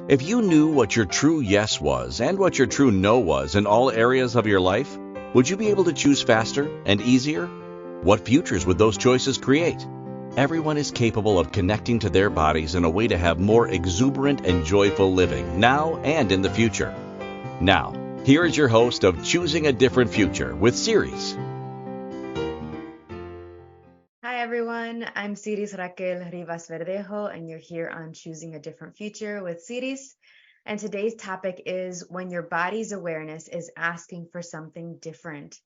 If you knew what your true yes was and what your true no was in all areas of your life, would you be able to choose faster and easier? What futures would those choices create? Everyone is capable of connecting to their bodies in a way to have more exuberant and joyful living now and in the future. Now, here is your host of Choosing a Different Future with Siris. Hi everyone, I'm Siris Raquel Rivas-Verdejo, and you're here on Choosing a Different Future with Siris. And today's topic is when your body's awareness is asking for something different.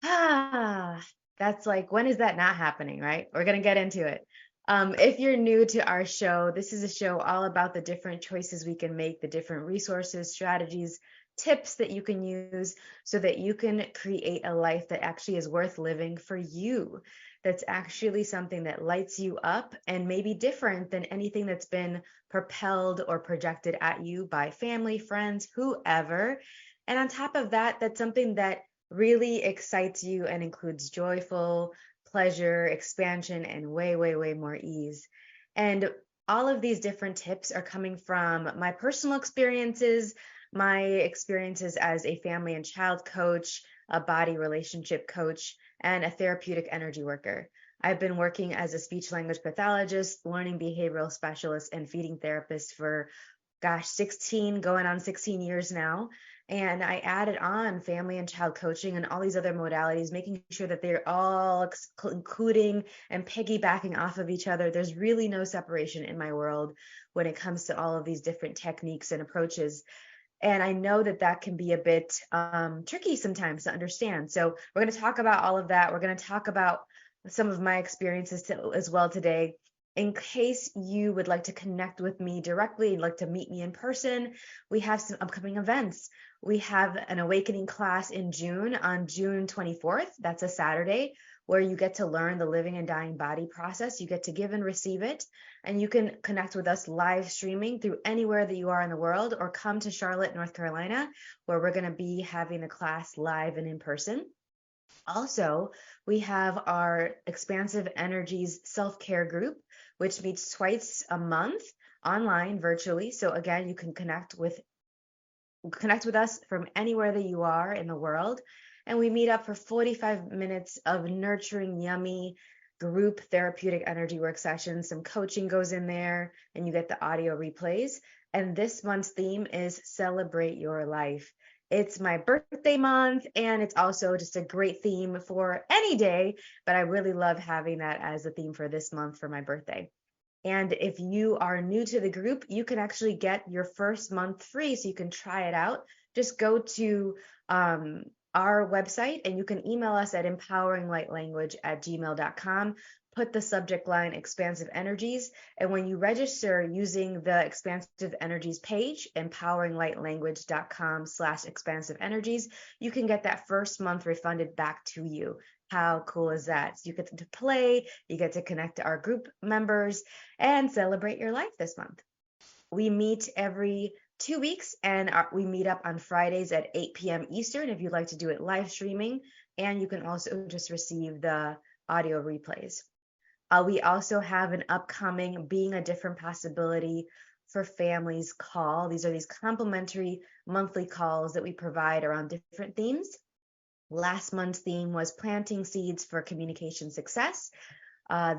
That's like, when is that not happening, right? We're going to get into it. If you're new to our show, this is a show all about the different choices we can make, the different resources, strategies, tips that you can use so that you can create a life that actually is worth living for you. That's actually something that lights you up and may be different than anything that's been propelled or projected at you by family, friends, whoever. And on top of that, that's something that really excites you and includes joyful pleasure, expansion, and way, way, way more ease. And all of these different tips are coming from my personal experiences, my experiences as a family and child coach, a body relationship coach, and a therapeutic energy worker. I've been working as a speech language pathologist, learning behavioral specialist, and feeding therapist for 16 going on 16 years now. And I added on family and child coaching and all these other modalities, making sure that they're all including and piggybacking off of each other. There's really no separation in my world when it comes to all of these different techniques and approaches. And I know that that can be a bit tricky sometimes to understand. So we're going to talk about all of that. We're going to talk about some of my experiences as well today. In case you would like to connect with me directly and like to meet me in person, we have some upcoming events. We have an awakening class in June on June 24th. That's a Saturday, where you get to learn the living and dying body process. You get to give and receive it, and you can connect with us live streaming through anywhere that you are in the world, or come to Charlotte, North Carolina, where we're going to be having the class live and in person. Also, we have our Expansive Energies self-care group, which meets twice a month online virtually. So again, you can connect with us from anywhere that you are in the world. And we meet up for 45 minutes of nurturing, yummy group therapeutic energy work sessions. Some coaching goes in there, and you get the audio replays. And this month's theme is Celebrate Your Life. It's my birthday month, and it's also just a great theme for any day, but I really love having that as a theme for this month for my birthday. And if you are new to the group, you can actually get your first month free, so you can try it out. Just go to our website, and you can email us at empoweringlightlanguage@gmail.com. Put the subject line Expansive Energies. And when you register using the Expansive Energies page, empoweringlightlanguage.com/expansive energies, you can get that first month refunded back to you. How cool is that? So you get to play, you get to connect to our group members, and celebrate your life this month. We meet every 2 weeks, and we meet up on Fridays at 8 p.m. Eastern if you'd like to do it live streaming, and you can also just receive the audio replays. We also have an upcoming Being a Different Possibility for Families call. These are these complimentary monthly calls that we provide around different themes. Last month's theme was planting seeds for communication success.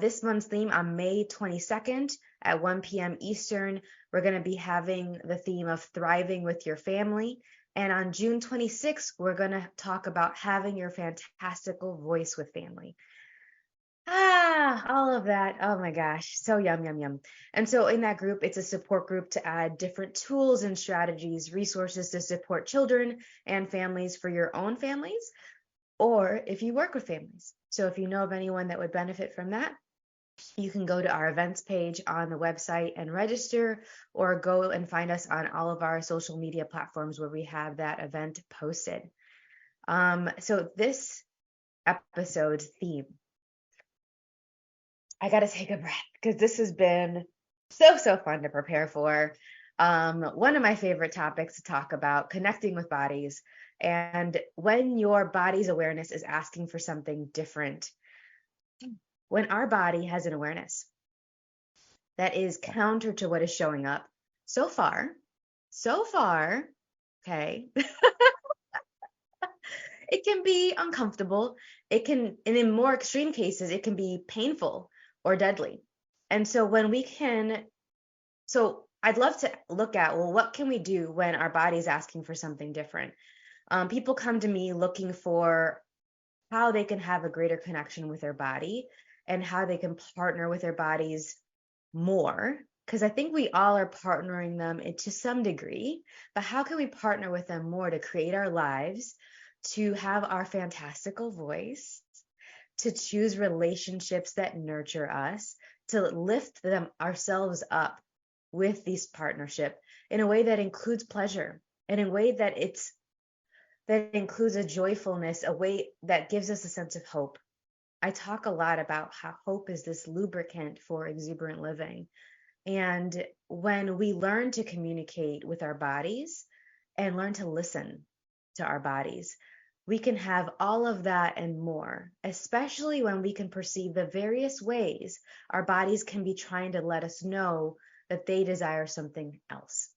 This month's theme on May 22nd at 1 p.m. Eastern, we're going to be having the theme of thriving with your family. And on June 26th, we're going to talk about having your fantastical voice with family. All of that. Oh my gosh. So yum, yum, yum. And so in that group, it's a support group to add different tools and strategies, resources to support children and families for your own families, or if you work with families. So if you know of anyone that would benefit from that, you can go to our events page on the website and register, or go and find us on all of our social media platforms where we have that event posted. So this episode's theme, I got to take a breath because this has been so fun to prepare for. One of my favorite topics to talk about, connecting with bodies, and when your body's awareness is asking for something different. When our body has an awareness that is counter to what is showing up, So far, okay, it can be uncomfortable. It can, and in more extreme cases, it can be painful or deadly. And so I'd love to look at, well, what can we do when our body is asking for something different? People come to me looking for how they can have a greater connection with their body and how they can partner with their bodies more. Because I think we all are partnering them to some degree, but how can we partner with them more to create our lives, to have our fantastical voice, to choose relationships that nurture us, to lift them ourselves up with this partnership in a way that includes pleasure, in a way that includes a joyfulness, a way that gives us a sense of hope. I talk a lot about how hope is this lubricant for exuberant living. And when we learn to communicate with our bodies and learn to listen to our bodies, we can have all of that and more, especially when we can perceive the various ways our bodies can be trying to let us know that they desire something else.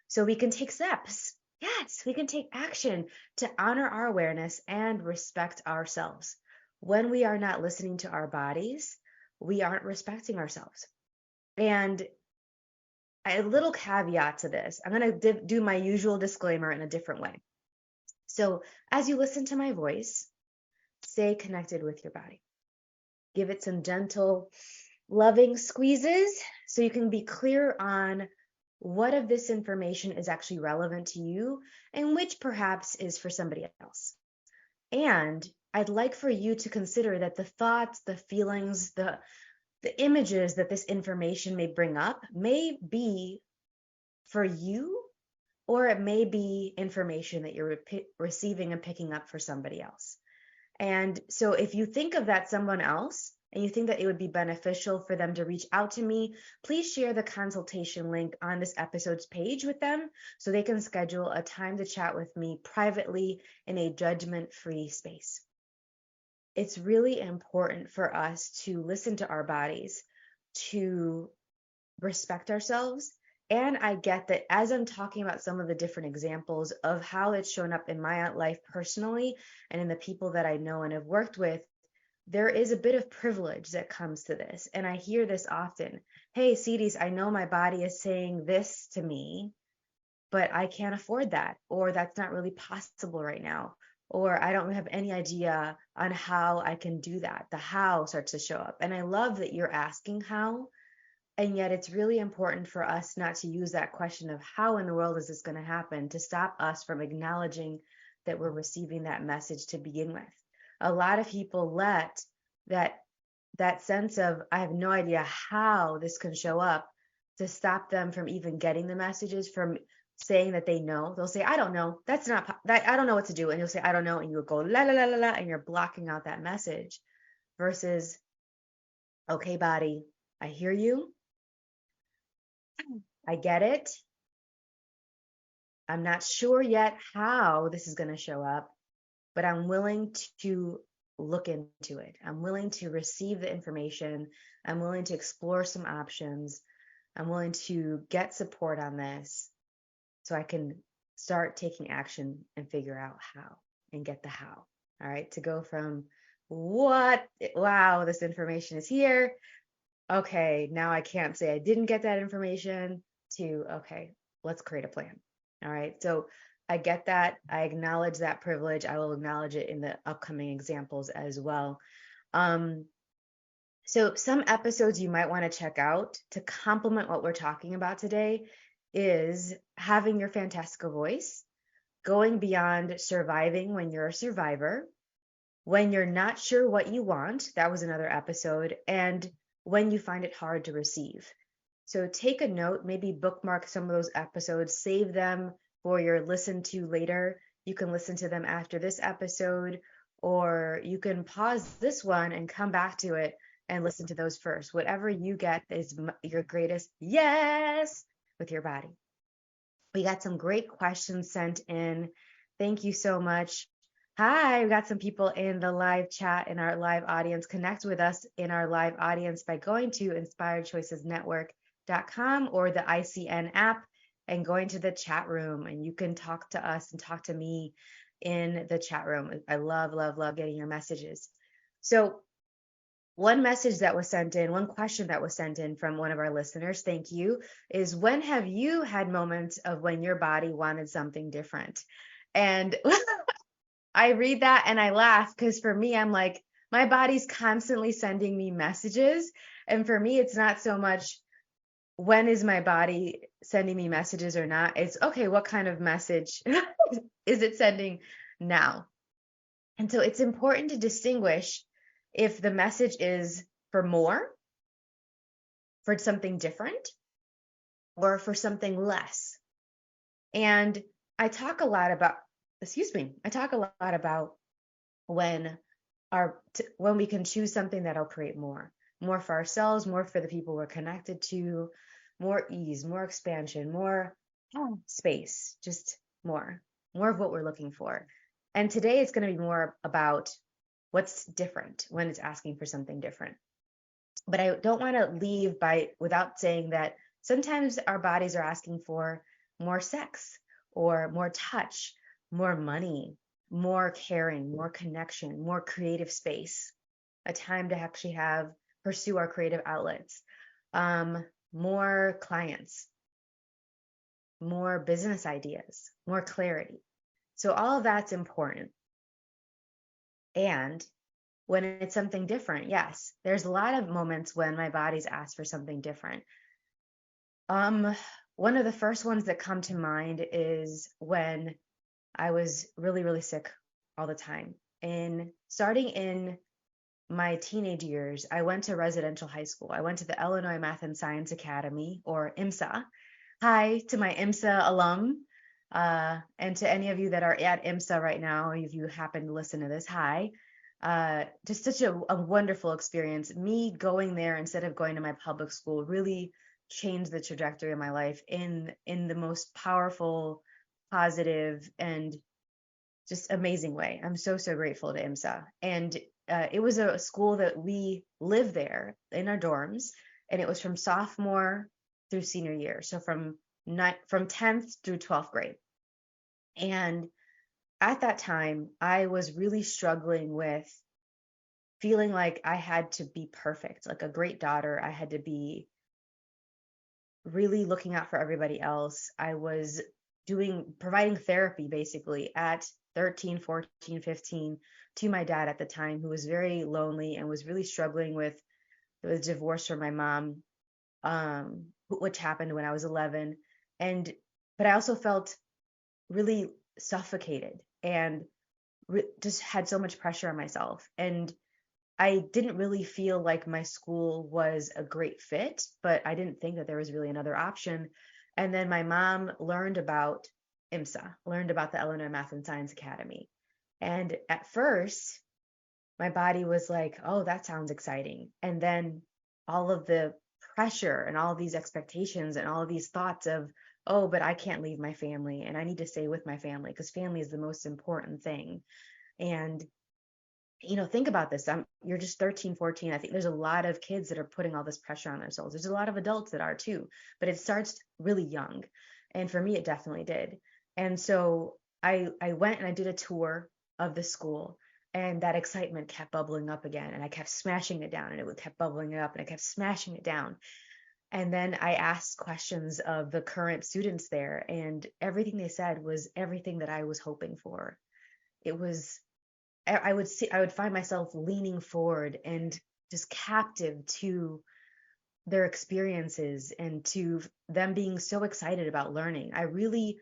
So we can take steps. Yes, we can take action to honor our awareness and respect ourselves. When we are not listening to our bodies, we aren't respecting ourselves. And a little caveat to this, I'm going to do my usual disclaimer in a different way. So as you listen to my voice, stay connected with your body. Give it some gentle, loving squeezes so you can be clear on what of this information is actually relevant to you and which perhaps is for somebody else. And I'd like for you to consider that the thoughts, the feelings, the images that this information may bring up may be for you, or it may be information that you're receiving and picking up for somebody else. And so if you think of that someone else and you think that it would be beneficial for them to reach out to me, please share the consultation link on this episode's page with them so they can schedule a time to chat with me privately in a judgment-free space. It's really important for us to listen to our bodies, to respect ourselves. And I get that as I'm talking about some of the different examples of how it's shown up in my life personally and in the people that I know and have worked with, there is a bit of privilege that comes to this. And I hear this often. Hey, Siris, I know my body is saying this to me, but I can't afford that, or that's not really possible right now, or I don't have any idea on how I can do that. The how starts to show up. And I love that you're asking how. And yet it's really important for us not to use that question of how in the world is this going to happen to stop us from acknowledging that we're receiving that message to begin with. A lot of people let that sense of I have no idea how this can show up to stop them from even getting the messages, from saying that they know. They'll say, I don't know. That's not that. I don't know what to do. And you'll say, I don't know. And you'll go la la la la la, and you're blocking out that message versus, okay, body, I hear you. I get it. I'm not sure yet how this is going to show up, but I'm willing to look into it. I'm willing to receive the information. I'm willing to explore some options. I'm willing to get support on this so I can start taking action and figure out how and get the how. All right. To go from wow, this information is here. Okay. Now I can't say I didn't get that information to, okay, let's create a plan. All right. So I get that. I acknowledge that privilege. I will acknowledge it in the upcoming examples as well. So some episodes you might want to check out to complement what we're talking about today is having your fantastical voice, going beyond surviving when you're a survivor, when you're not sure what you want, that was another episode, and when you find it hard to receive. So take a note, maybe bookmark some of those episodes, save them for your listen to later. You can listen to them after this episode, or you can pause this one and come back to it and listen to those first. Whatever you get is your greatest yes with your body. We got some great questions sent in. Thank you so much. Hi, we got some people in the live chat in our live audience. Connect with us in our live audience by going to inspiredchoicesnetwork.com or the ICN app and going to the chat room, and you can talk to us and talk to me in the chat room. I love, love, love getting your messages. So one message that was sent in, one question that was sent in from one of our listeners, thank you, is when have you had moments of when your body wanted something different? And I read that and I laugh because for me, I'm like, my body's constantly sending me messages. And for me, it's not so much when is my body sending me messages or not. It's okay, what kind of message is it sending now? And so it's important to distinguish if the message is for more, for something different, or for something less. And I talk a lot about, I talk a lot about when when we can choose something that'll create more for ourselves, more for the people we're connected to, more ease, more expansion, more space, just more of what we're looking for. And today it's going to be more about what's different when it's asking for something different. But I don't want to leave without saying that sometimes our bodies are asking for more sex or more touch, more money, more caring, more connection, more creative space, a time to actually pursue our creative outlets, more clients, more business ideas, more clarity. So all of that's important. And when it's something different, yes, there's a lot of moments when my body's asked for something different. One of the first ones that come to mind is when I was really, really sick all the time. And starting in my teenage years, I went to residential high school. I went to the Illinois Math and Science Academy, or IMSA. Hi to my IMSA alum. And to any of you that are at IMSA right now, if you happen to listen to this, hi. Just such a wonderful experience. Me going there instead of going to my public school really changed the trajectory of my life in the most powerful, positive, and just amazing way. I'm so, so grateful to IMSA. And it was a school that we lived there in our dorms, and it was from sophomore through senior year. So from 10th through 12th grade. And at that time, I was really struggling with feeling like I had to be perfect, like a great daughter. I had to be really looking out for everybody else. I was providing therapy basically at 13, 14, 15 to my dad at the time, who was very lonely and was really struggling with the divorce from my mom, which happened when I was 11. But I also felt really suffocated and just had so much pressure on myself. And I didn't really feel like my school was a great fit, but I didn't think that there was really another option. And then my mom learned about IMSA, learned about the Illinois Math and Science Academy. And at first, my body was like, oh, that sounds exciting. And then all of the pressure and all of these expectations and all of these thoughts of, oh, but I can't leave my family and I need to stay with my family because family is the most important thing. And think about this. You're just 13, 14. I think there's a lot of kids that are putting all this pressure on themselves. There's a lot of adults that are too, but it starts really young. And for me, it definitely did. And so I went and I did a tour of the school, and that excitement kept bubbling up again. And I kept smashing it down, and it kept bubbling up, and I kept smashing it down. And then I asked questions of the current students there, and everything they said was everything that I was hoping for. It was I would find myself leaning forward and just captive to their experiences and to them being so excited about learning. I really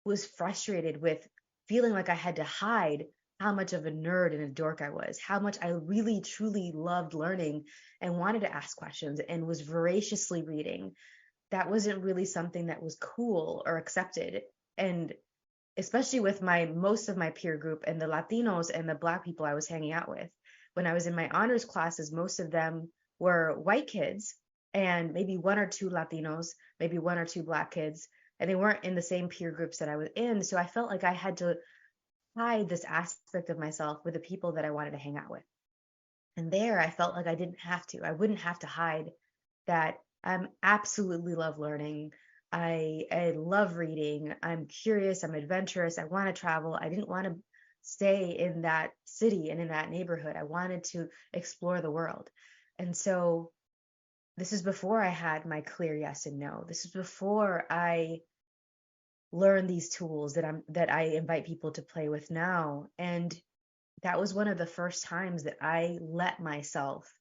was frustrated with feeling like I had to hide how much of a nerd and a dork I was, how much I really truly loved learning and wanted to ask questions and was voraciously reading. That wasn't really something that was cool or accepted. And especially with most of my peer group and the Latinos and the Black people I was hanging out with. When I was in my honors classes, most of them were white kids and maybe one or two Latinos, maybe one or two Black kids, and they weren't in the same peer groups that I was in. So I felt like I had to hide this aspect of myself with the people that I wanted to hang out with. And there I felt like I didn't have to. I wouldn't have to hide that I absolutely love learning. I love reading. I'm curious. I'm adventurous. I want to travel. I didn't want to stay in that city and in that neighborhood. I wanted to explore the world. And so this is before I had my clear yes and no. This is before I learned these tools that I invite people to play with now. And that was one of the first times that I let myself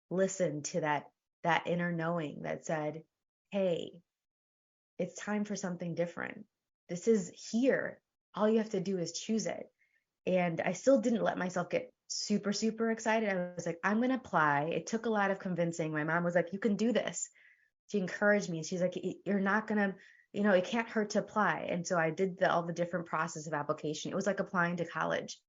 listen to that inner knowing that said, "Hey, it's time for something different. This is here. All you have to do is choose it." And I still didn't let myself get super, super excited. I was like, I'm going to apply. It took a lot of convincing. My mom was like, you can do this. She encouraged me. She's like, you're not going to, it can't hurt to apply. And so I did all the different process of application. It was like applying to college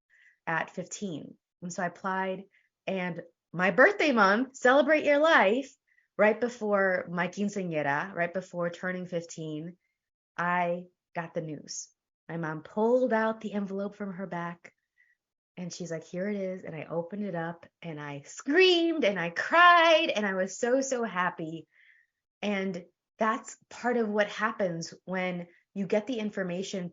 at 15. And so I applied, and my birthday month, celebrate your life, right before my quinceañera, right before turning 15, I got the news. My mom pulled out the envelope from her back, and she's like, here it is. And I opened it up and I screamed and I cried and I was so, so happy. And that's part of what happens when you get the information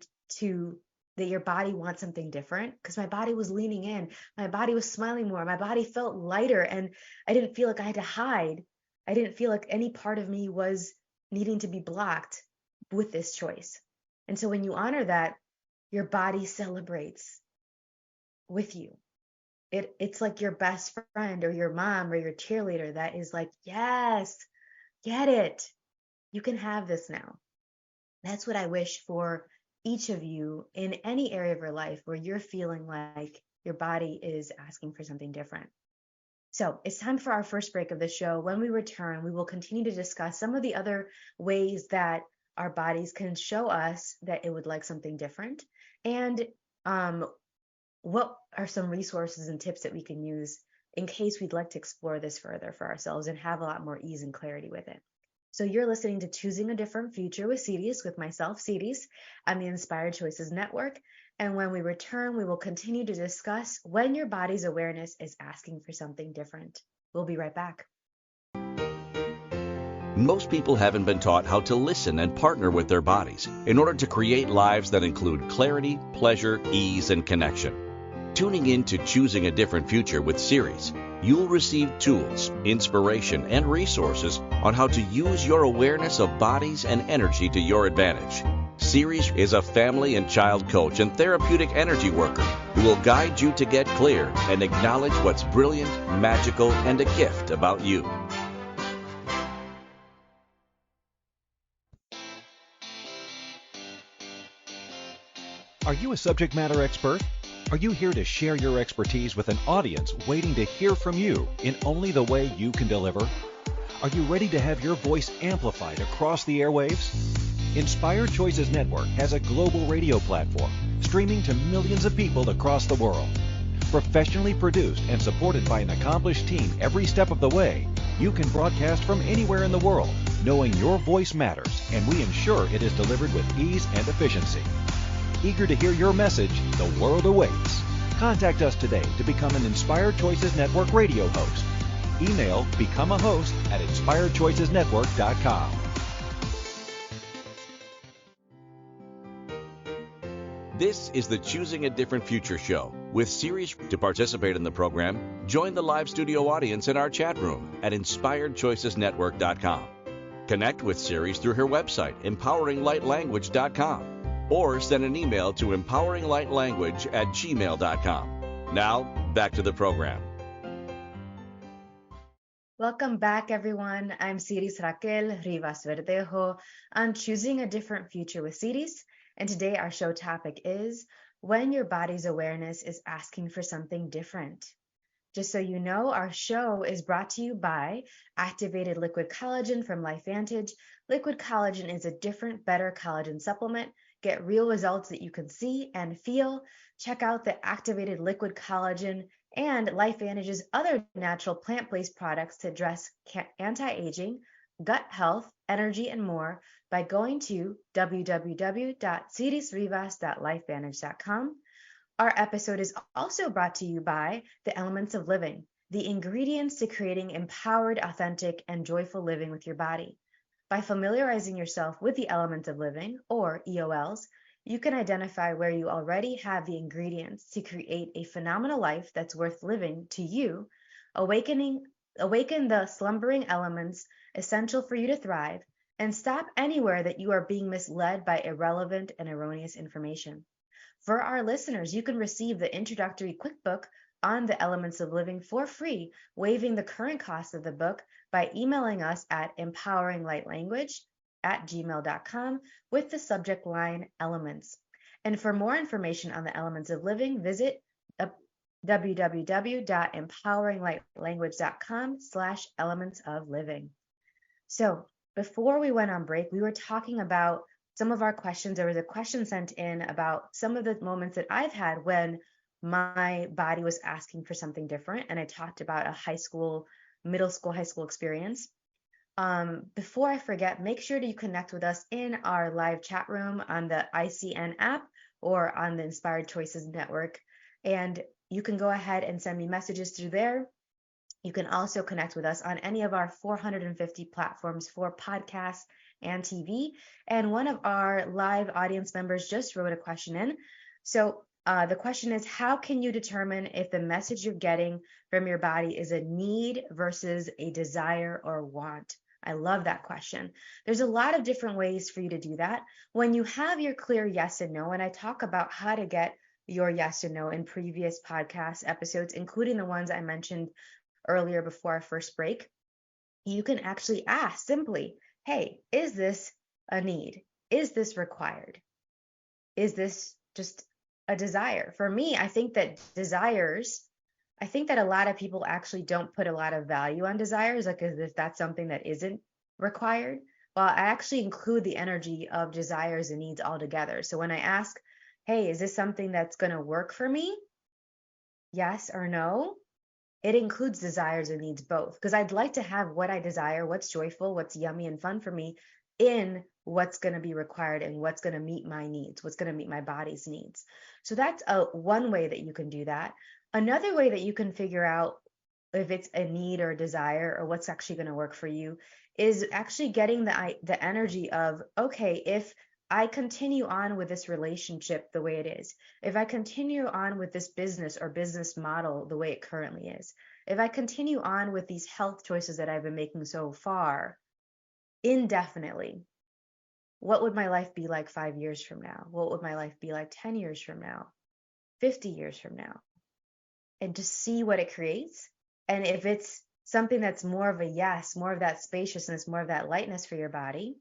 that your body wants something different. Because my body was leaning in, my body was smiling more, my body felt lighter, and I didn't feel like I had to hide. I didn't feel like any part of me was needing to be blocked with this choice. And so when you honor that, your body celebrates with you. It's like your best friend or your mom or your cheerleader that is like, yes, get it. You can have this now. That's what I wish for each of you in any area of your life where you're feeling like your body is asking for something different. So it's time for our first break of the show. When we return, we will continue to discuss some of the other ways that our bodies can show us that it would like something different, and what are some resources and tips that we can use in case we'd like to explore this further for ourselves and have a lot more ease and clarity with it. So you're listening to Choosing a Different Future with Siris, with myself, Siris, on the Inspired Choices Network. And when we return, we will continue to discuss when your body's awareness is asking for something different. We'll be right back. Most people haven't been taught how to listen and partner with their bodies in order to create lives that include clarity, pleasure, ease, and connection. Tuning in to Choosing a Different Future with Siris, you'll receive tools, inspiration, and resources on how to use your awareness of bodies and energy to your advantage. Siris is a family and child coach and therapeutic energy worker who will guide you to get clear and acknowledge what's brilliant, magical, and a gift about you. Are you a subject matter expert? Are you here to share your expertise with an audience waiting to hear from you in only the way you can deliver? Are you ready to have your voice amplified across the airwaves? Inspired Choices Network has a global radio platform streaming to millions of people across the world. Professionally produced and supported by an accomplished team every step of the way, you can broadcast from anywhere in the world, knowing your voice matters, and we ensure it is delivered with ease and efficiency. Eager to hear your message, the world awaits. Contact us today to become an Inspired Choices Network radio host. Email becomeahost@inspiredchoicesnetwork.com. This is the Choosing a Different Future show with Siris. To participate in the program, join the live studio audience in our chat room at inspiredchoicesnetwork.com. Connect with Siris through her website, empoweringlightlanguage.com, or send an email to empoweringlightlanguage@gmail.com. Now, back to the program. Welcome back, everyone. I'm Siris Raquel Rivas-Verdejo on Choosing a Different Future with Siris. And today our show topic is when your body's awareness is asking for something different. Just so you know, our show is brought to you by Activated Liquid Collagen from LifeVantage. Liquid collagen is a different, better collagen supplement. Get real results that you can see and feel. Check out the Activated Liquid Collagen and LifeVantage's other natural plant-based products to address anti-aging, gut health, energy, and more by going to www.sirisrivas.lifevantage.com. Our episode is also brought to you by the Elements of Living, the ingredients to creating empowered, authentic, and joyful living with your body. By familiarizing yourself with the elements of living, or EOLs, you can identify where you already have the ingredients to create a phenomenal life that's worth living to you, awaken the slumbering elements essential for you to thrive, and stop anywhere that you are being misled by irrelevant and erroneous information. For our listeners, you can receive the introductory quick book on the elements of living for free, waiving the current cost of the book by emailing us at empoweringlightlanguage@gmail.com with the subject line elements. And for more information on the elements of living, visit www.empoweringlightlanguage.com/elements of living. So before we went on break, we were talking about some of our questions. There was a question sent in about some of the moments that I've had when my body was asking for something different. And I talked about a middle school, high school experience. Before I forget, make sure to connect with us in our live chat room on the ICN app or on the Inspired Choices Network. And you can go ahead and send me messages through there. You can also connect with us on any of our 450 platforms for podcasts and TV. And one of our live audience members just wrote a question in. So the question is, how can you determine if the message you're getting from your body is a need versus a desire or want? I love that question. There's a lot of different ways for you to do that. When you have your clear yes and no, and I talk about how to get your yes and no in previous podcast episodes, including the ones I mentioned earlier before our first break, you can actually ask simply, hey, is this a need? Is this required? Is this just a desire? For me, I think that a lot of people actually don't put a lot of value on desires, like as if that's something that isn't required. Well, I actually include the energy of desires and needs all together. So when I ask, hey, is this something that's going to work for me? Yes or no? It includes desires and needs both, because I'd like to have what I desire, what's joyful, what's yummy and fun for me, in what's going to be required and what's going to meet my needs, what's going to meet my body's needs. So that's one way that you can do that. Another way that you can figure out if it's a need or a desire or what's actually going to work for you is actually getting the energy of, okay, if I continue on with this relationship the way it is, if I continue on with this business or business model the way it currently is, if I continue on with these health choices that I've been making so far indefinitely, what would my life be like 5 years from now? What would my life be like 10 years from now, 50 years from now? And to see what it creates. And if it's something that's more of a yes, more of that spaciousness, more of that lightness for your body,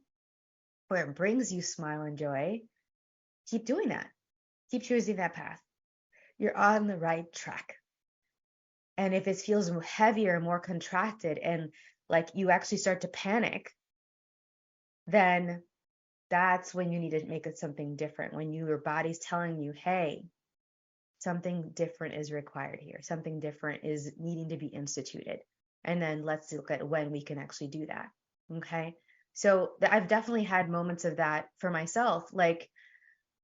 where it brings you smile and joy, keep doing that. Keep choosing that path. You're on the right track. And if it feels heavier, more contracted, and like you actually start to panic, then that's when you need to make it something different. When your body's telling you, hey, something different is required here. Something different is needing to be instituted. And then let's look at when we can actually do that. Okay. So I've definitely had moments of that for myself. Like,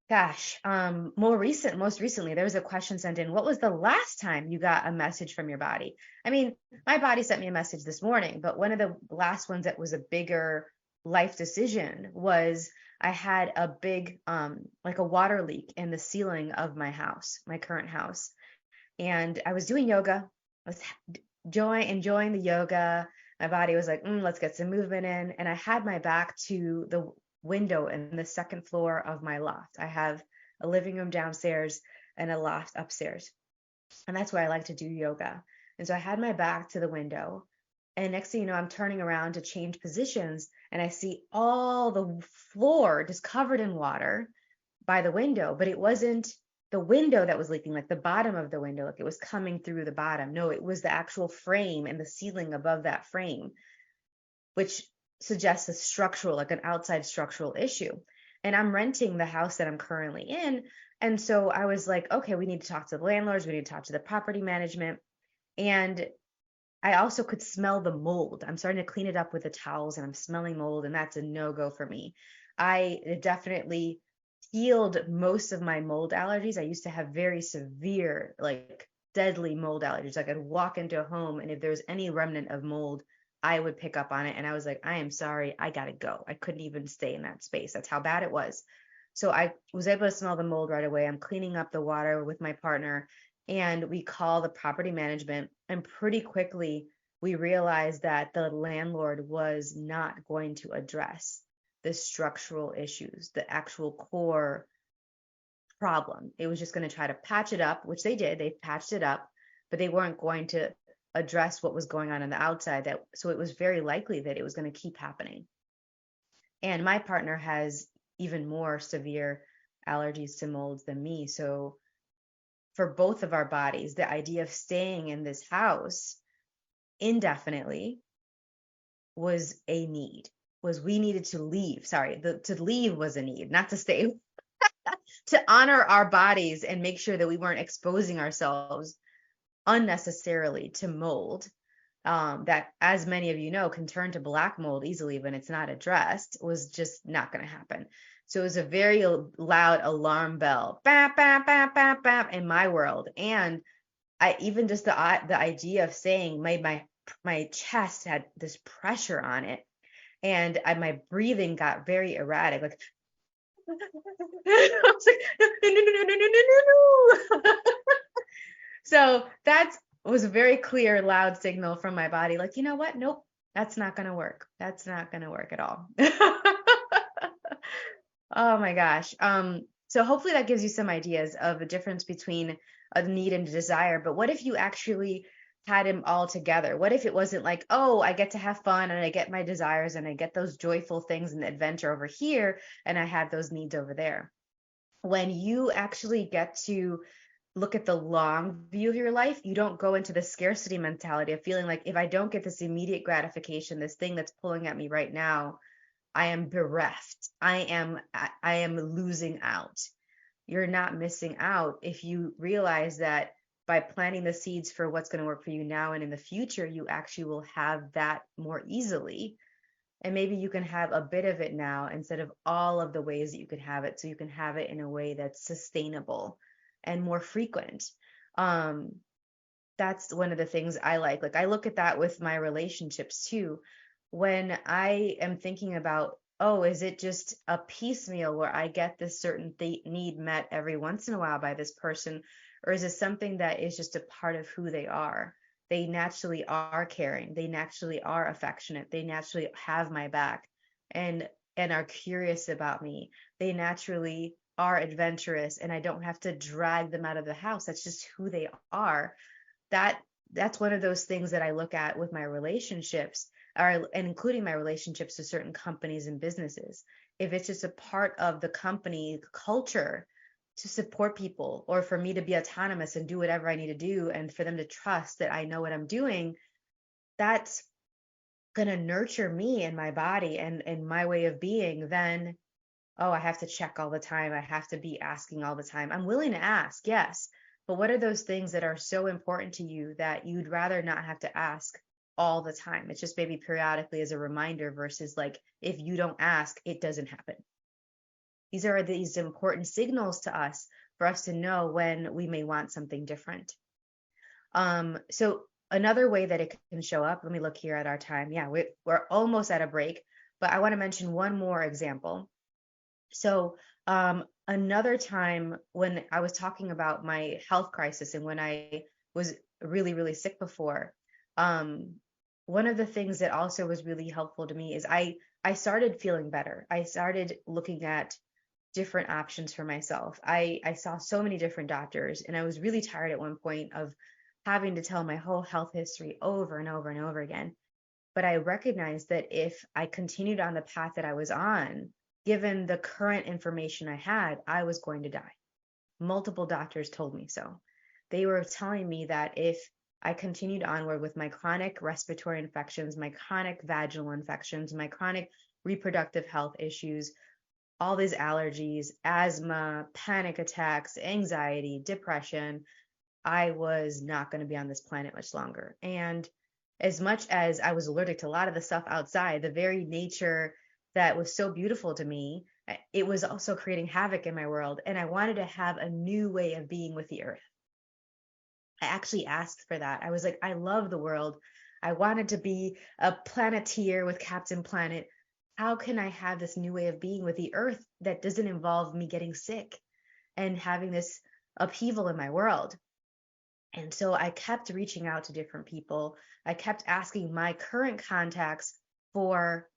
gosh, most recently, there was a question sent in. What was the last time you got a message from your body? I mean, my body sent me a message this morning, but one of the last ones that was a bigger life decision was I had a big, like a water leak in the ceiling of my house, my current house. And I was doing yoga. I was enjoying the yoga. My body was like, let's get some movement in. And I had my back to the window in the second floor of my loft. I have a living room downstairs and a loft upstairs. And that's where I like to do yoga. And so I had my back to the window. And next thing you know, I'm turning around to change positions and I see all the floor just covered in water by the window, but it wasn't the window that was leaking, like the bottom of the window, like it was coming through the bottom. No, it was the actual frame and the ceiling above that frame, which suggests a structural, like an outside structural issue. And I'm renting the house that I'm currently in. And so I was like, okay, we need to talk to the landlords. We need to talk to the property management. And I also could smell the mold. I'm starting to clean it up with the towels and I'm smelling mold, and that's a no-go for me. I definitely healed most of my mold allergies. I used to have very severe, like deadly mold allergies. I could walk into a home and if there was any remnant of mold, I would pick up on it. And I was like, I am sorry, I gotta go. I couldn't even stay in that space. That's how bad it was. So I was able to smell the mold right away. I'm cleaning up the water with my partner, and we call the property management. And pretty quickly, we realized that the landlord was not going to address the structural issues, the actual core problem. It was just going to try to patch it up, which they did. They patched it up, but they weren't going to address what was going on the outside. So it was very likely that it was going to keep happening. And my partner has even more severe allergies to molds than me. So for both of our bodies, the idea of staying in this house indefinitely was a need. Was we needed to leave. Sorry, to leave was a need, not to stay. To honor our bodies and make sure that we weren't exposing ourselves unnecessarily to mold, that, as many of you know, can turn to black mold easily when it's not addressed, was just not going to happen. So it was a very loud alarm bell, bap, bap, bap, bap, bap, in my world. And I even just the idea of saying my chest had this pressure on it, and my breathing got very erratic, like I was like, no. So that was a very clear, loud signal from my body, like, you know what? Nope, that's not going to work. That's not going to work at all. Oh my gosh. So hopefully that gives you some ideas of the difference between a need and a desire. But what if you actually had them all together? What if it wasn't like, oh, I get to have fun and I get my desires and I get those joyful things and the adventure over here, and I have those needs over there? When you actually get to look at the long view of your life, you don't go into the scarcity mentality of feeling like, if I don't get this immediate gratification, this thing that's pulling at me right now, I am bereft. I am losing out. You're not missing out if you realize that by planting the seeds for what's going to work for you now and in the future, you actually will have that more easily. And maybe you can have a bit of it now instead of all of the ways that you could have it. So you can have it in a way that's sustainable and more frequent. That's one of the things I like. Like, I look at that with my relationships too. When I am thinking about, oh, is it just a piecemeal where I get this certain need met every once in a while by this person? Or is it something that is just a part of who they are? They naturally are caring. They naturally are affectionate. They naturally have my back and are curious about me. They naturally are adventurous, and I don't have to drag them out of the house. That's just who they are. That's one of those things that I look at with my relationships, and including my relationships to certain companies and businesses. If it's just a part of the company culture to support people, or for me to be autonomous and do whatever I need to do, and for them to trust that I know what I'm doing, that's going to nurture me and my body and my way of being, then, oh, I have to check all the time. I have to be asking all the time. I'm willing to ask, yes. But what are those things that are so important to you that you'd rather not have to ask all the time? It's just maybe periodically as a reminder, versus like, if you don't ask, it doesn't happen. These are these important signals to us for us to know when we may want something different. So another way that it can show up, let me look here at our time. Yeah, we're almost at a break, but I want to mention one more example. So another time when I was talking about my health crisis and when I was really, really sick before, one of the things that also was really helpful to me is I started feeling better. I started looking at different options for myself. I saw so many different doctors, and I was really tired at one point of having to tell my whole health history over and over and over again. But I recognized that if I continued on the path that I was on, given the current information I had, I was going to die. Multiple doctors told me so. They were telling me that if I continued onward with my chronic respiratory infections, my chronic vaginal infections, my chronic reproductive health issues, all these allergies, asthma, panic attacks, anxiety, depression, I was not going to be on this planet much longer. And as much as I was allergic to a lot of the stuff outside, the very nature that was so beautiful to me, it was also creating havoc in my world. And I wanted to have a new way of being with the earth. I actually asked for that. I was like, I love the world. I wanted to be a planeteer with Captain Planet. How can I have this new way of being with the earth that doesn't involve me getting sick and having this upheaval in my world? And so I kept reaching out to different people. I kept asking my current contacts for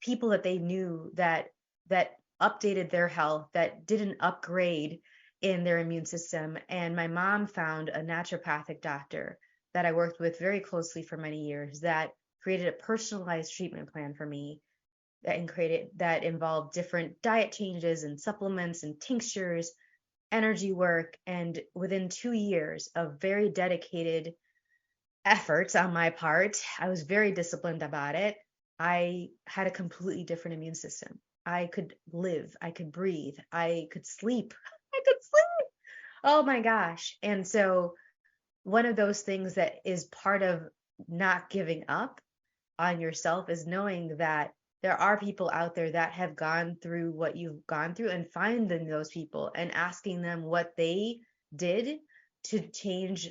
people that they knew that updated their health, that did an upgrade in their immune system. And my mom found a naturopathic doctor that I worked with very closely for many years that created a personalized treatment plan for me that involved different diet changes and supplements and tinctures, energy work. And within 2 years of very dedicated efforts on my part, I was very disciplined about it. I had a completely different immune system. I could live, I could breathe, I could sleep. I could sleep. Oh my gosh. And so one of those things that is part of not giving up on yourself is knowing that there are people out there that have gone through what you've gone through, and finding those people and asking them what they did to change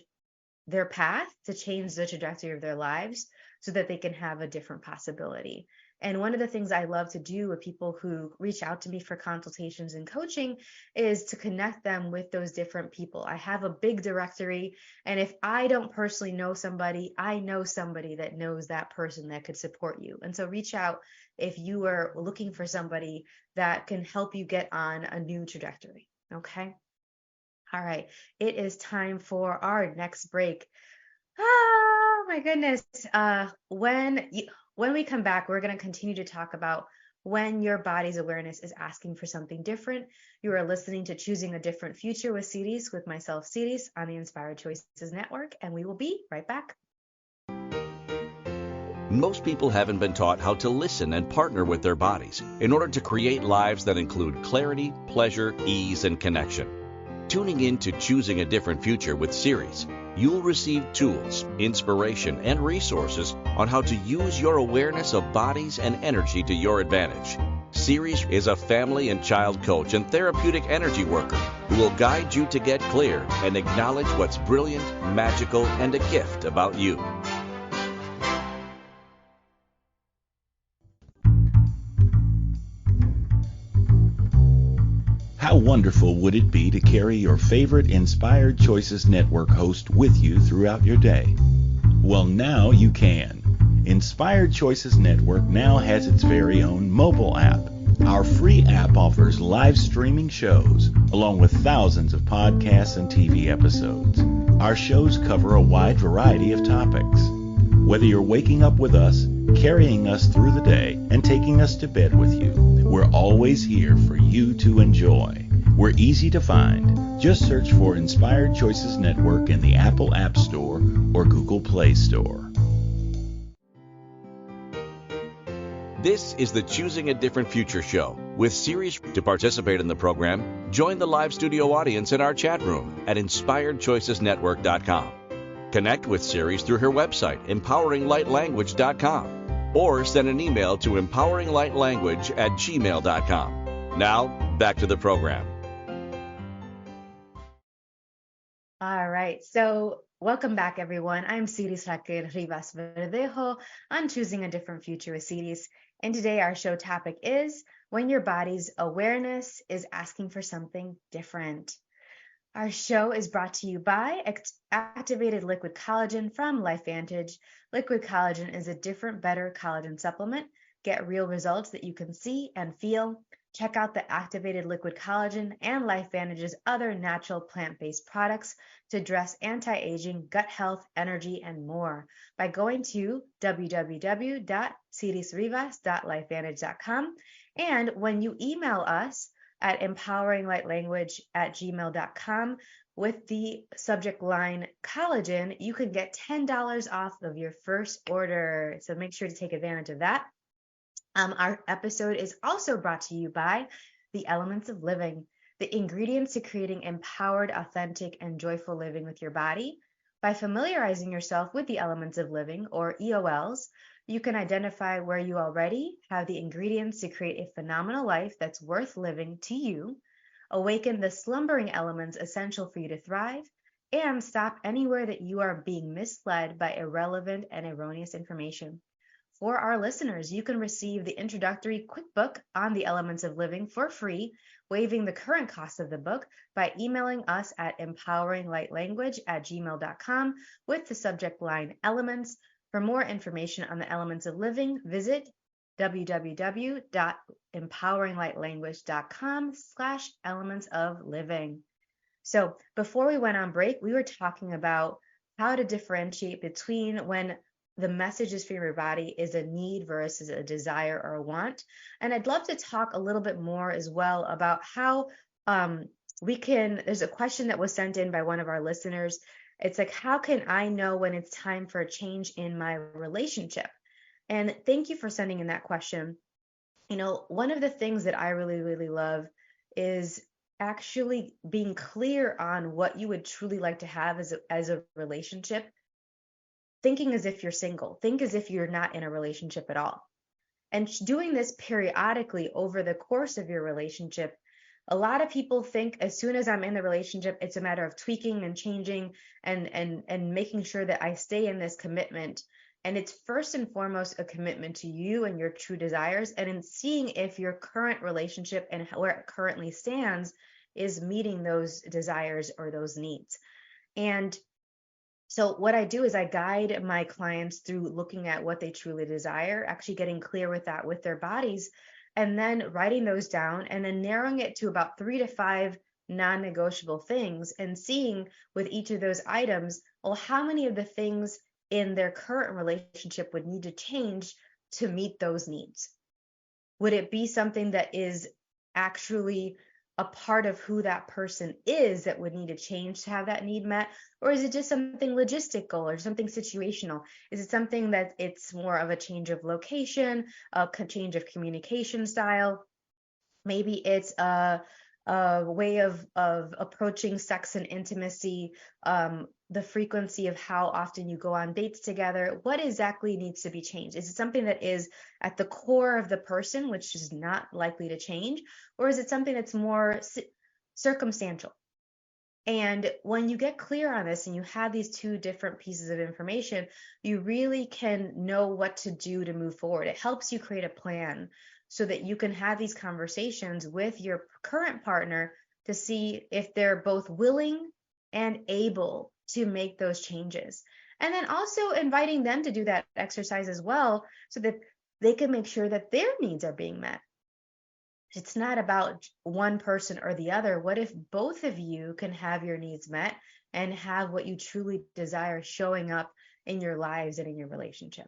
their path, to change the trajectory of their lives so that they can have a different possibility. And one of the things I love to do with people who reach out to me for consultations and coaching is to connect them with those different people. I have a big directory, and if I don't personally know somebody, I know somebody that knows that person that could support you. And so reach out if you are looking for somebody that can help you get on a new trajectory. Okay. All right. It is time for our next break. Oh my goodness. When we come back, we're going to continue to talk about when your body's awareness is asking for something different. You are listening to Choosing a Different Future with Siris, with myself, Siris, on the Inspired Choices Network, and we will be right back. Most people haven't been taught how to listen and partner with their bodies in order to create lives that include clarity, pleasure, ease, and connection. Tuning in to Choosing a Different Future with Siris, you'll receive tools, inspiration, and resources on how to use your awareness of bodies and energy to your advantage. Siris is a family and child coach and therapeutic energy worker who will guide you to get clear and acknowledge what's brilliant, magical, and a gift about you. How wonderful would it be to carry your favorite Inspired Choices Network host with you throughout your day? Well, now you can. Inspired Choices Network now has its very own mobile app. Our free app offers live streaming shows, along with thousands of podcasts and TV episodes. Our shows cover a wide variety of topics. Whether you're waking up with us, carrying us through the day, and taking us to bed with you, we're always here for you to enjoy. We're easy to find. Just search for Inspired Choices Network in the Apple App Store or Google Play Store. This is the Choosing a Different Future show with Siris. To participate in the program, join the live studio audience in our chat room at inspiredchoicesnetwork.com. Connect with Siris through her website, empoweringlightlanguage.com, or send an email to empoweringlightlanguage@gmail.com. Now, back to the program. All right. So welcome back, everyone. I'm Siris Raquel Rivas-Verdejo on Choosing a Different Future with Siris. And today our show topic is when your body's awareness is asking for something different. Our show is brought to you by Activated Liquid Collagen from LifeVantage. Liquid collagen is a different, better collagen supplement. Get real results that you can see and feel. Check out the Activated Liquid Collagen and LifeVantage's other natural plant-based products to address anti-aging, gut health, energy, and more by going to www.sirisrivas.lifevantage.com. And when you email us at empoweringlightlanguage@gmail.com with the subject line collagen, you can get $10 off of your first order. So make sure to take advantage of that. Our episode is also brought to you by the Elements of Living, the ingredients to creating empowered, authentic, and joyful living with your body. By familiarizing yourself with the Elements of Living, or EOLs, you can identify where you already have the ingredients to create a phenomenal life that's worth living to you, awaken the slumbering elements essential for you to thrive, and stop anywhere that you are being misled by irrelevant and erroneous information. For our listeners, you can receive the introductory quick book on the elements of living for free, waiving the current cost of the book, by emailing us at empoweringlightlanguage@gmail.com with the subject line elements. For more information on the elements of living, visit www.empoweringlightlanguage.com/elements of living. So before we went on break, we were talking about how to differentiate between when the messages for your body is a need versus a desire or a want. And I'd love to talk a little bit more as well about how there's a question that was sent in by one of our listeners. It's like, how can I know when it's time for a change in my relationship? And thank you for sending in that question. One of the things that I really, really love is actually being clear on what you would truly like to have as a relationship. Thinking as if you're single, think as if you're not in a relationship at all. And doing this periodically over the course of your relationship. A lot of people think as soon as I'm in the relationship, it's a matter of tweaking and changing and making sure that I stay in this commitment. And it's first and foremost a commitment to you and your true desires, and in seeing if your current relationship and where it currently stands is meeting those desires or those needs. And so what I do is I guide my clients through looking at what they truly desire, actually getting clear with that with their bodies, and then writing those down and then narrowing it to about 3 to 5 non-negotiable things, and seeing with each of those items, well, how many of the things in their current relationship would need to change to meet those needs? Would it be something that is actually a part of who that person is that would need to change to have that need met? Or is it just something logistical or something situational? Is it something that it's more of a change of location, a change of communication style? Maybe it's a way of approaching sex and intimacy, the frequency of how often you go on dates together. What exactly needs to be changed? Is it something that is at the core of the person, which is not likely to change? Or is it something that's more circumstantial? And when you get clear on this and you have these two different pieces of information, you really can know what to do to move forward. It helps you create a plan so that you can have these conversations with your current partner to see if they're both willing and able to make those changes. And then also inviting them to do that exercise as well, so that they can make sure that their needs are being met. It's not about one person or the other. What if both of you can have your needs met and have what you truly desire showing up in your lives and in your relationship?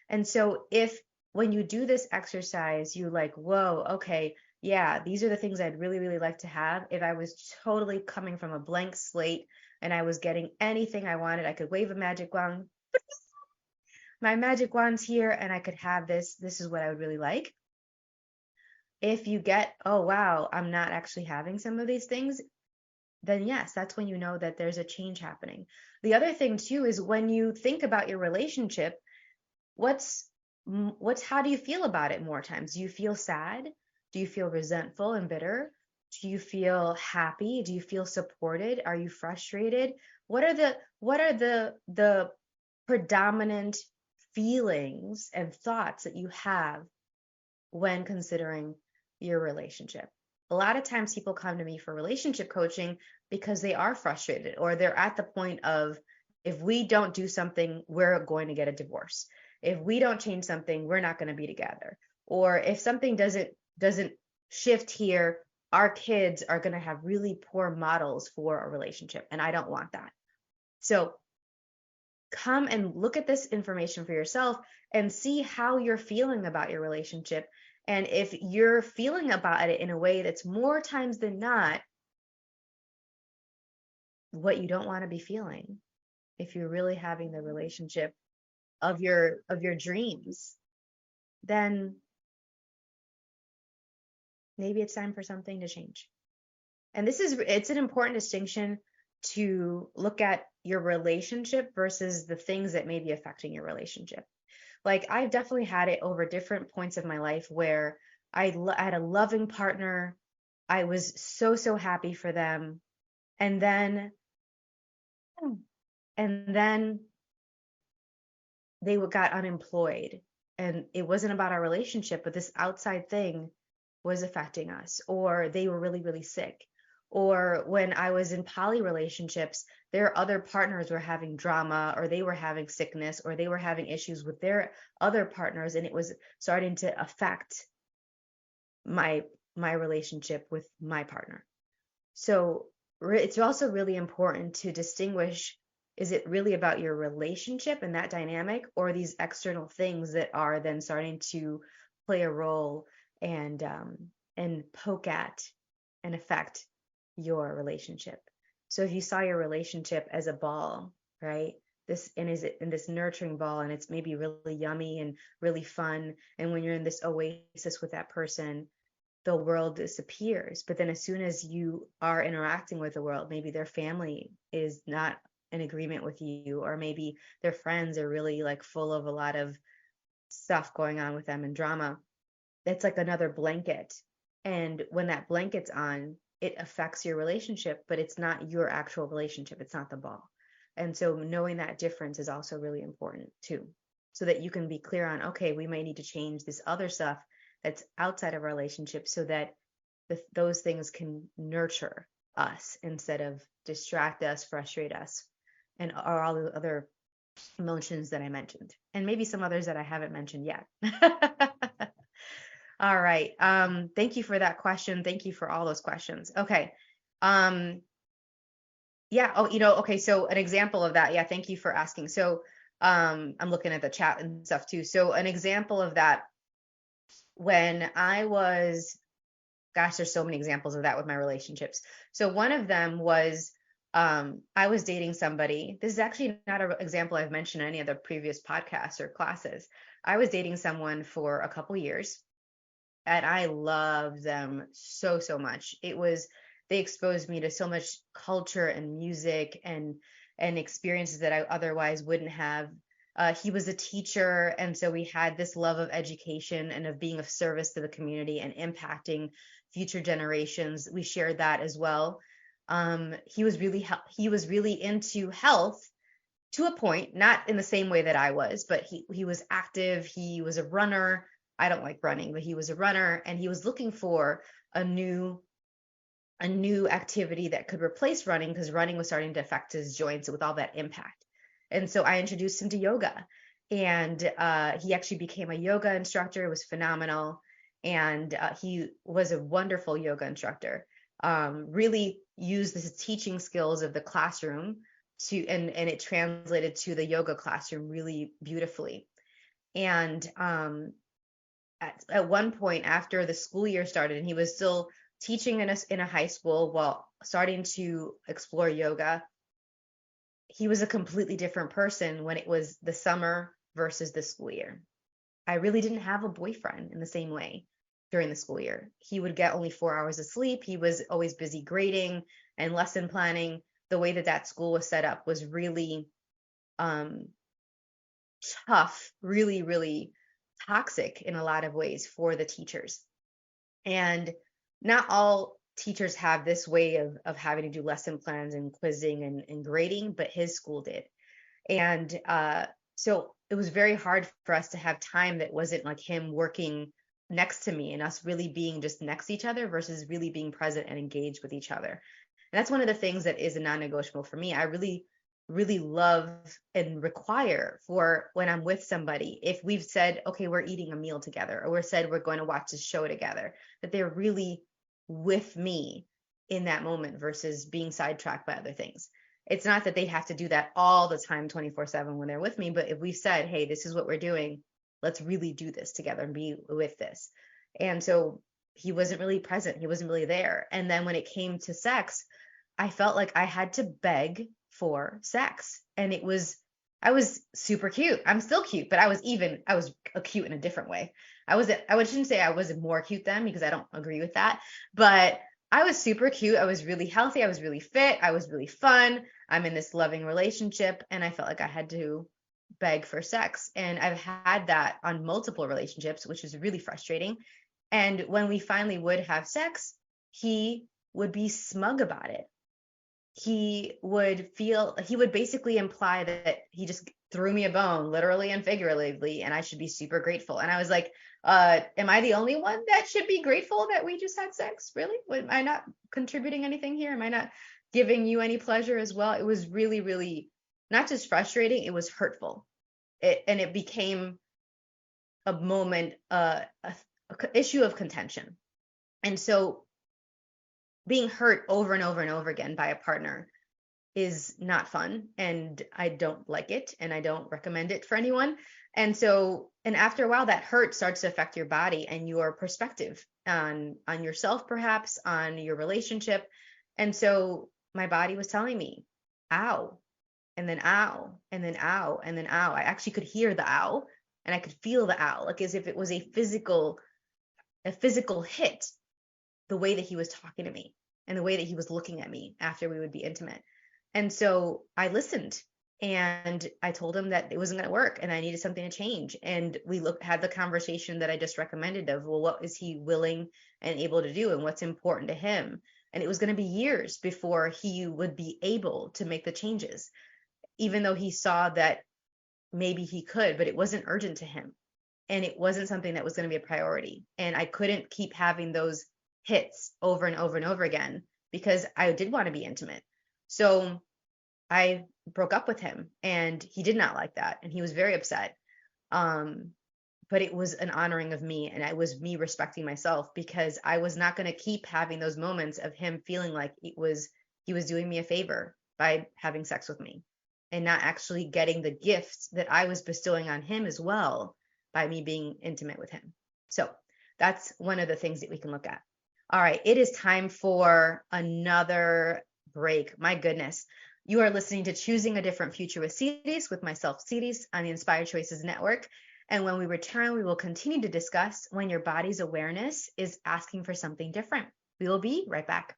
And so if when you do this exercise, you're like, whoa, okay, yeah, these are the things I'd really, really like to have. If I was totally coming from a blank slate and I was getting anything I wanted, I could wave a magic wand. My magic wand's here and I could have this. This is what I would really like. If you get, oh, wow, I'm not actually having some of these things, then yes, that's when you know that there's a change happening. The other thing too is when you think about your relationship, how do you feel about it more times? Do you feel sad? Do you feel resentful and bitter? Do you feel happy? Do you feel supported? Are you frustrated? What are the predominant feelings and thoughts that you have when considering your relationship? A lot of times people come to me for relationship coaching because they are frustrated, or they're at the point of, if we don't do something, we're going to get a divorce. If we don't change something, we're not going to be together. Or if something doesn't shift here, our kids are going to have really poor models for a relationship, and I don't want that. So come and look at this information for yourself and see how you're feeling about your relationship. And if you're feeling about it in a way that's more times than not what you don't want to be feeling, if you're really having the relationship of your dreams, then maybe it's time for something to change. And it's an important distinction to look at your relationship versus the things that may be affecting your relationship. Like, I've definitely had it over different points of my life where I had a loving partner. I was so happy for them. And then And then they got unemployed, and it wasn't about our relationship, but this outside thing was affecting us, or they were really, really sick. Or when I was in poly relationships, their other partners were having drama, or they were having sickness, or they were having issues with their other partners, and it was starting to affect my relationship with my partner. So it's also really important to distinguish, is it really about your relationship and that dynamic, or these external things that are then starting to play a role and poke at and affect your relationship? So if you saw your relationship as a ball, right? Is it in this nurturing ball, and it's maybe really yummy and really fun, and when you're in this oasis with that person, the world disappears. But then as soon as you are interacting with the world, maybe their family is not in agreement with you, or maybe their friends are really like full of a lot of stuff going on with them and drama. It's like another blanket. And when that blanket's on, it affects your relationship, but it's not your actual relationship. It's not the ball. And so knowing that difference is also really important too, so that you can be clear on, okay, we might need to change this other stuff that's outside of our relationship, so that those things can nurture us instead of distract us, frustrate us, and are all the other emotions that I mentioned, and maybe some others that I haven't mentioned yet. All right. Thank you for that question. Thank you for all those questions. Okay. Yeah. Oh, okay. So an example of that. Yeah. Thank you for asking. So I'm looking at the chat and stuff too. So an example of that, when I was, gosh, there's so many examples of that with my relationships. So one of them was, I was dating somebody. This is actually not an example I've mentioned in any of the previous podcasts or classes. I was dating someone for a couple years, and I loved them so, so much. They exposed me to so much culture and music and experiences that I otherwise wouldn't have. He was a teacher, and so we had this love of education and of being of service to the community and impacting future generations. We shared that as well. He was really into health to a point, not in the same way that I was, but he was active. He was a runner. I don't like running, but he was a runner, and he was looking for a new activity that could replace running, because running was starting to affect his joints with all that impact. And so I introduced him to yoga, and he actually became a yoga instructor. It was phenomenal. And he was a wonderful yoga instructor. Really used his teaching skills of the classroom and it translated to the yoga classroom really beautifully. And at one point after the school year started, and he was still teaching in a high school while starting to explore yoga, he was a completely different person when it was the summer versus the school year. I really didn't have a boyfriend in the same way during the school year. He would get only 4 hours of sleep. He was always busy grading and lesson planning. The way that school was set up was really tough, really, really toxic in a lot of ways for the teachers. And not all teachers have this way of having to do lesson plans and quizzing and grading, but his school did. And so it was very hard for us to have time that wasn't like him working next to me and us really being just next to each other versus really being present and engaged with each other. And that's one of the things that is a non-negotiable for me. I really, really love and require for when I'm with somebody, if we've said, okay, we're eating a meal together, or we're said we're going to watch a show together, that they're really with me in that moment versus being sidetracked by other things. It's not that they have to do that all the time 24/7 when they're with me, but if we said, hey, this is what we're doing, let's really do this together and be with this. And so he wasn't really present. He wasn't really there. And then when it came to sex, I felt like I had to beg for sex. And I was super cute. I'm still cute, but I was cute in a different way. I shouldn't say I was more cute then, because I don't agree with that, but I was super cute. I was really healthy. I was really fit. I was really fun. I'm in this loving relationship, and I felt like I had to beg for sex. And I've had that on multiple relationships, which is really frustrating. And when we finally would have sex, he would be smug about it. he would basically imply that he just threw me a bone, literally and figuratively, and I should be super grateful. And I was like, am I the only one that should be grateful that we just had sex? Really? Am I not contributing anything here? Am I not giving you any pleasure as well? It was really, really not just frustrating, it was hurtful. It became a moment, issue of contention. And so being hurt over and over and over again by a partner is not fun, and I don't like it, and I don't recommend it for anyone. And after a while, that hurt starts to affect your body and your perspective on yourself, perhaps on your relationship. And so my body was telling me, ow, and then ow, and then ow, and then ow. I actually could hear the ow, and I could feel the ow, like as if it was a physical hit, the way that he was talking to me and the way that he was looking at me after we would be intimate. And so I listened, and I told him that it wasn't going to work and I needed something to change. And we had the conversation that I just recommended of, well, what is he willing and able to do and what's important to him? And it was going to be years before he would be able to make the changes, even though he saw that maybe he could, but it wasn't urgent to him. And it wasn't something that was going to be a priority. And I couldn't keep having those hits over and over and over again because I did want to be intimate. So I broke up with him, and he did not like that. And he was very upset. But it was an honoring of me, and it was me respecting myself, because I was not going to keep having those moments of him feeling like he was doing me a favor by having sex with me and not actually getting the gifts that I was bestowing on him as well by me being intimate with him. So that's one of the things that we can look at. All right, it is time for another break. My goodness. You are listening to Choosing a Different Future with Siris, with myself, Siris, on the Inspired Choices Network. And when we return, we will continue to discuss when your body's awareness is asking for something different. We will be right back.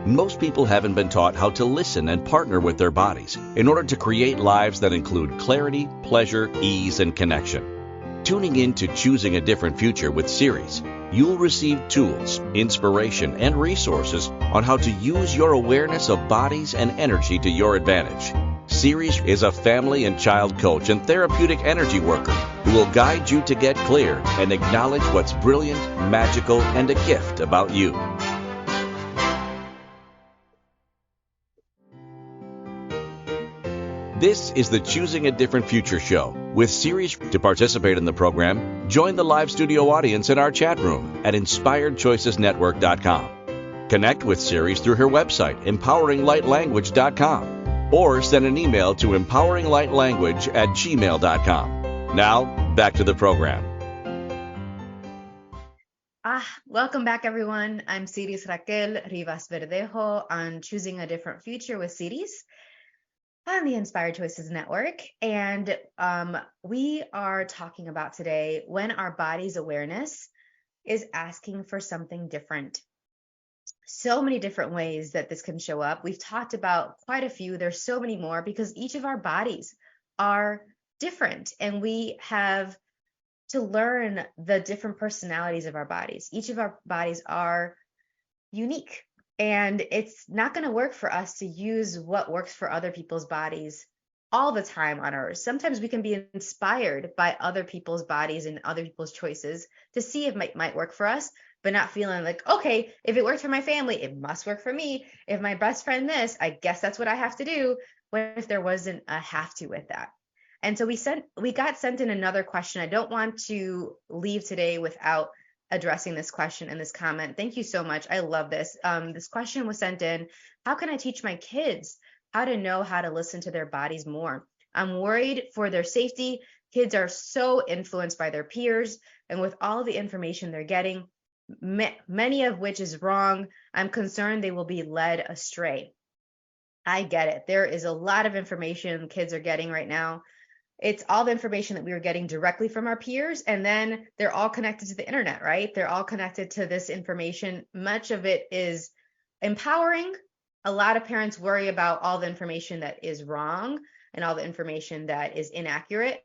Most people haven't been taught how to listen and partner with their bodies in order to create lives that include clarity, pleasure, ease, and connection. Tuning in to Choosing a Different Future with Siris, you'll receive tools, inspiration, and resources on how to use your awareness of bodies and energy to your advantage. Siris is a family and child coach and therapeutic energy worker who will guide you to get clear and acknowledge what's brilliant, magical, and a gift about you. This is the Choosing a Different Future show with Siris. To participate in the program, join the live studio audience in our chat room at inspiredchoicesnetwork.com. Connect with Siris through her website, empoweringlightlanguage.com, or send an email to empoweringlightlanguage@gmail.com. Now, back to the program. Welcome back, everyone. I'm Siris Raquel Rivas-Verdejo on Choosing a Different Future with Siris on the Inspired Choices Network. And we are talking about today when our body's awareness is asking for something different. So many different ways that this can show up. We've talked about quite a few. There's so many more because each of our bodies are different, and we have to learn the different personalities of our bodies. Each of our bodies are unique. And it's not going to work for us to use what works for other people's bodies all the time on ours. Sometimes we can be inspired by other people's bodies and other people's choices to see if it might work for us, but not feeling like, okay, if it worked for my family, it must work for me. If my best friend this, I guess that's what I have to do. What if there wasn't a have to with that? And so we got sent in another question. I don't want to leave today without addressing this question and this comment. Thank you so much. I love this. This question was sent in. How can I teach my kids how to know how to listen to their bodies more? I'm worried for their safety. Kids are so influenced by their peers, and with all the information they're getting, many of which is wrong, I'm concerned they will be led astray. I get it. There is a lot of information kids are getting right now. It's all the information that we were getting directly from our peers, and then they're all connected to the internet, right? They're all connected to this information. Much of it is empowering. A lot of parents worry about all the information that is wrong and all the information that is inaccurate.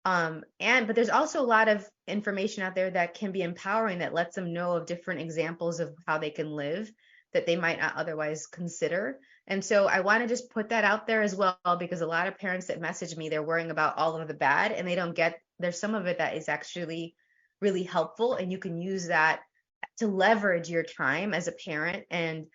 But there's also a lot of information out there that can be empowering, that lets them know of different examples of how they can live that they might not otherwise consider. And so I want to just put that out there as well, because a lot of parents that message me, they're worrying about all of the bad, and they don't get there's some of it that is actually really helpful, and you can use that to leverage your time as a parent and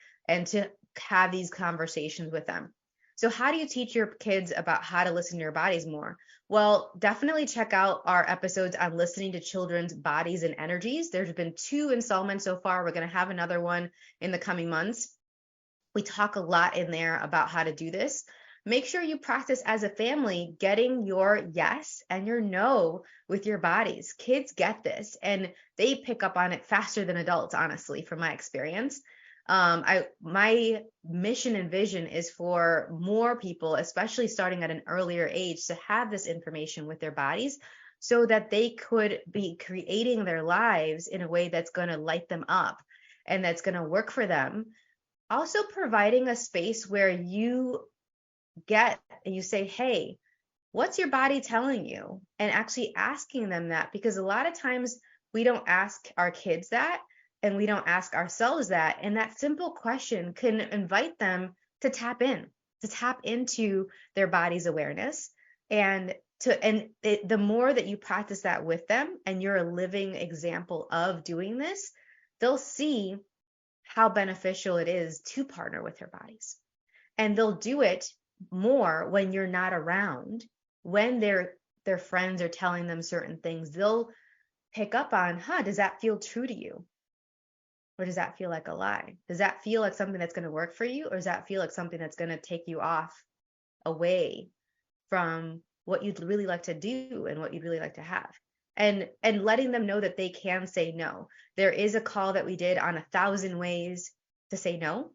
to have these conversations with them. So how do you teach your kids about how to listen to your bodies more? Well, definitely check out our episodes on listening to children's bodies and energies. There's been 2 installments so far. We're going to have another one in the coming months. We talk a lot in there about how to do this. Make sure you practice as a family getting your yes and your no with your bodies. Kids get this, and they pick up on it faster than adults, honestly, from my experience. My mission and vision is for more people, especially starting at an earlier age, to have this information with their bodies so that they could be creating their lives in a way that's going to light them up and that's going to work for them. Also providing a space where you get and you say, hey, what's your body telling you? And actually asking them that, because a lot of times we don't ask our kids that, and we don't ask ourselves that. And that simple question can invite them to tap into their body's awareness. And the more that you practice that with them, and you're a living example of doing this, they'll see how beneficial it is to partner with their bodies. And they'll do it more when you're not around, when their friends are telling them certain things. They'll pick up on, does that feel true to you? Or does that feel like a lie? Does that feel like something that's going to work for you? Or does that feel like something that's going to take you away from what you'd really like to do and what you'd really like to have? And letting them know that they can say no. There is a call that we did on 1,000 ways to say no.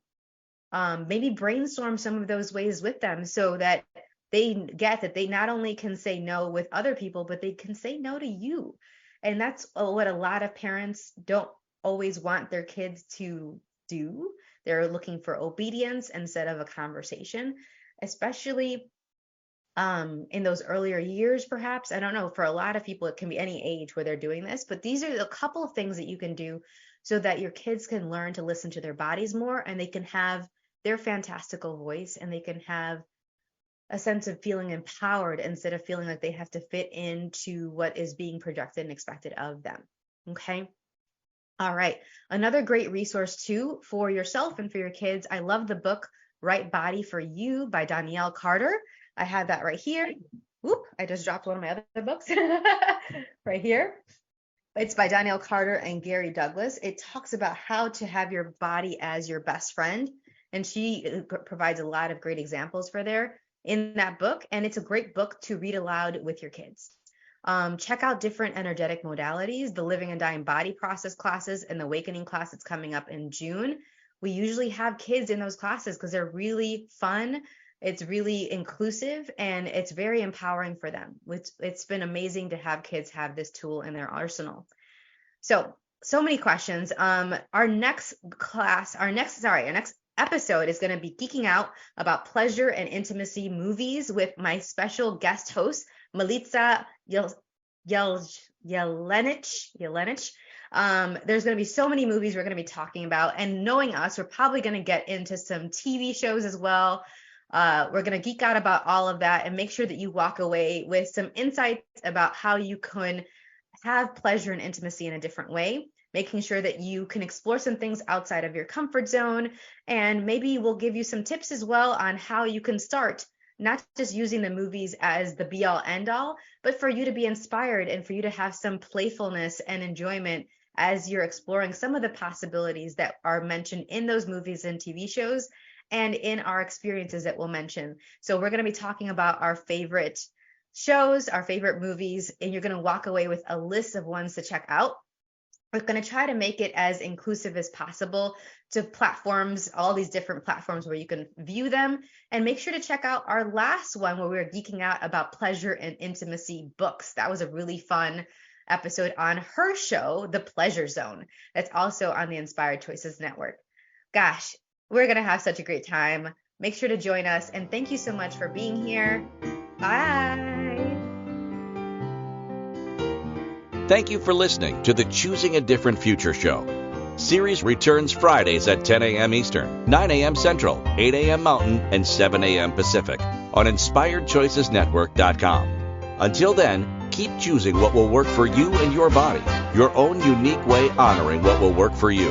Maybe brainstorm some of those ways with them so that they get that they not only can say no with other people, but they can say no to you. And that's what a lot of parents don't always want their kids to do. They're looking for obedience instead of a conversation, especially in those earlier years, perhaps. I don't know, for a lot of people, it can be any age where they're doing this, but these are a couple of things that you can do so that your kids can learn to listen to their bodies more, and they can have their fantastical voice, and they can have a sense of feeling empowered instead of feeling like they have to fit into what is being projected and expected of them. Okay. All right. Another great resource too for yourself and for your kids. I love the book Right Body for You by Danielle Carter. I have that right here. Whoop, I just dropped one of my other books right here. It's by Danielle Carter and Gary Douglas. It talks about how to have your body as your best friend. And she provides a lot of great examples for there in that book. And it's a great book to read aloud with your kids. Check out different energetic modalities, the Living and Dying Body Process classes and the Awakening class that's coming up in June. We usually have kids in those classes because they're really fun. It's really inclusive, and it's very empowering for them. It's been amazing to have kids have this tool in their arsenal. So many questions. Our next episode is going to be geeking out about pleasure and intimacy movies with my special guest host, Milica Jelenich. There's going to be so many movies we're going to be talking about, and knowing us, we're probably going to get into some TV shows as well. We're going to geek out about all of that and make sure that you walk away with some insights about how you can have pleasure and intimacy in a different way, making sure that you can explore some things outside of your comfort zone. And maybe we'll give you some tips as well on how you can start not just using the movies as the be all end all, but for you to be inspired and for you to have some playfulness and enjoyment as you're exploring some of the possibilities that are mentioned in those movies and TV shows and in our experiences that we'll mention. So we're going to be talking about our favorite shows, our favorite movies, and you're going to walk away with a list of ones to check out. We're going to try to make it as inclusive as possible to platforms, all these different platforms where you can view them. And make sure to check out our last one where we were geeking out about pleasure and intimacy books. That was a really fun episode on her show, The Pleasure Zone. That's also on the Inspired Choices Network. Gosh, we're going to have such a great time. Make sure to join us. And thank you so much for being here. Bye. Thank you for listening to the Choosing a Different Future show. Siris returns Fridays at 10 a.m. Eastern, 9 a.m. Central, 8 a.m. Mountain, and 7 a.m. Pacific on InspiredChoicesNetwork.com. Until then, keep choosing what will work for you and your body, your own unique way honoring what will work for you.